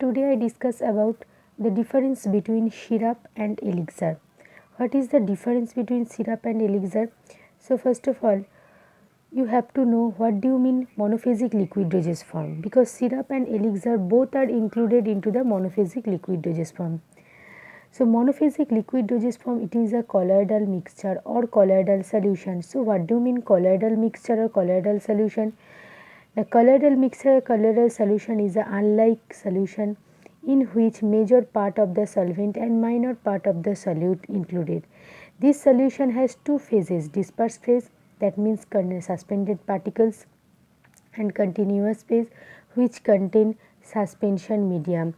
Today I discuss about the difference between syrup and elixir. What is the difference between syrup and elixir? So first of all, you have to know what do you mean monophasic liquid dosage form, because syrup and elixir both are included into the monophasic liquid dosage form. So monophasic liquid dosage form, it is a colloidal mixture or colloidal solution. So what do you mean colloidal mixture or colloidal solution? The colloidal mixture or colloidal solution is an unlike solution in which major part of the solvent and minor part of the solute included. This solution has two phases: dispersed phase, that means suspended particles, and continuous phase, which contain suspension medium.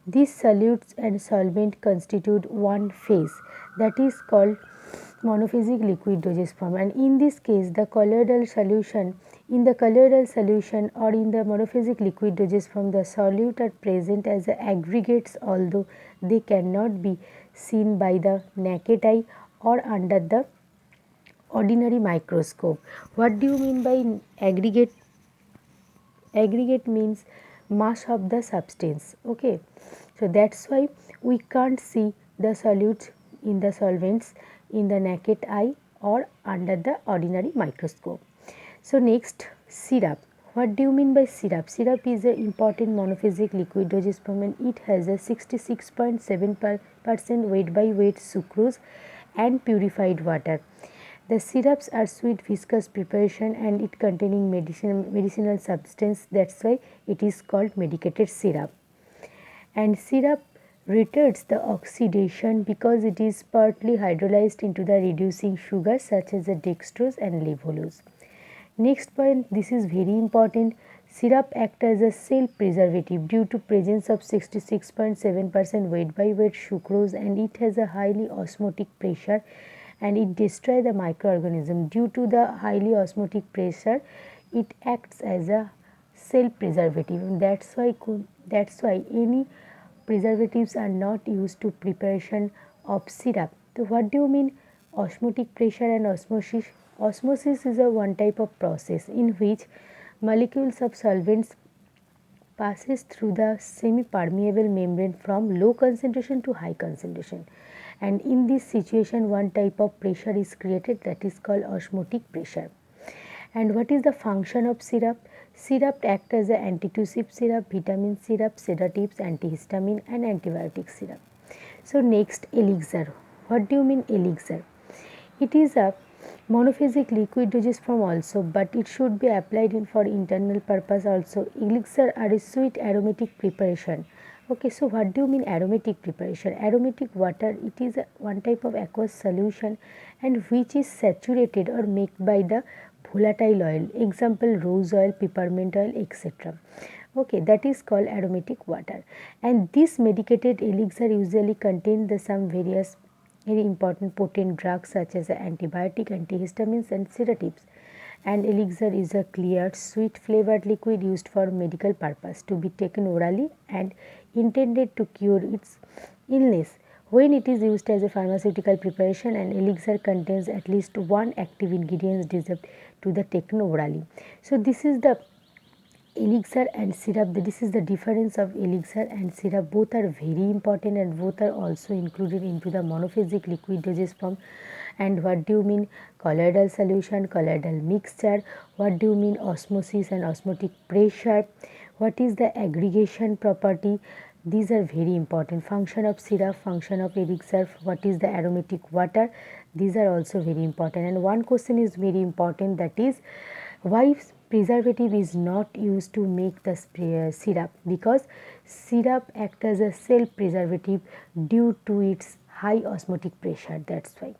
These solutes and solvent constitute one phase, that is called monophasic liquid dosage form. And in this case, the colloidal solution, in the colloidal solution or in the monophasic liquid dosage form, the solute are present as aggregates, although they cannot be seen by the naked eye or under the ordinary microscope. What do you mean by aggregate? Aggregate means mass of the substance. Okay, so that's why we can't see the solutes in the solvents in the naked eye or under the ordinary microscope. So next, syrup. What do you mean by syrup? Syrup is an important monophasic liquid dosage form, and it has a 66.7% weight by weight sucrose and purified water. The syrups are sweet viscous preparation and it containing medicinal substance, that's why it is called medicated syrup. And syrup retards the oxidation because it is partly hydrolyzed into the reducing sugars such as the dextrose and levulose. Next point, this is very important. Syrup acts as a cell preservative due to presence of 66.7% weight by weight sucrose, and it has a highly osmotic pressure and it destroys the microorganism. Due to the highly osmotic pressure, it acts as a cell preservative, and that's why any preservatives are not used to preparation of syrup. So what do you mean osmotic pressure and osmosis? Osmosis is a one type of process in which molecules of solvents passes through the semi-permeable membrane from low concentration to high concentration, and in this situation one type of pressure is created, that is called osmotic pressure. And what is the function of syrup? Syrup acts as an antitussive syrup, vitamin syrup, sedatives, antihistamine and antibiotic syrup. So next, elixir. What do you mean elixir? It is a monophasic liquid dosage form also, but it should be applied in for internal purpose also. Elixir are a sweet aromatic preparation. Okay, so what do you mean aromatic preparation? Aromatic water, it is one type of aqueous solution and which is saturated or made by the volatile oil, example rose oil, peppermint oil, etc. Okay, that is called aromatic water. And this medicated elixir usually contain the some various very important potent drugs such as antibiotic, antihistamines and sedatives. And elixir is a clear sweet flavored liquid used for medical purpose to be taken orally and intended to cure its illness. When it is used as a pharmaceutical preparation, an elixir contains at least one active ingredient deserved to the taken orally. So this is the elixir and syrup. This is the difference of elixir and syrup. Both are very important and both are also included into the monophasic liquid dosage form. And what do you mean colloidal solution, colloidal mixture? What do you mean osmosis and osmotic pressure? What is the aggregation property? These are very important. Function of syrup, function of elixir, what is the aromatic water? These are also very important. And one question is very important, that is why preservative is not used to make the syrup? Because syrup acts as a cell preservative due to its high osmotic pressure, that's why.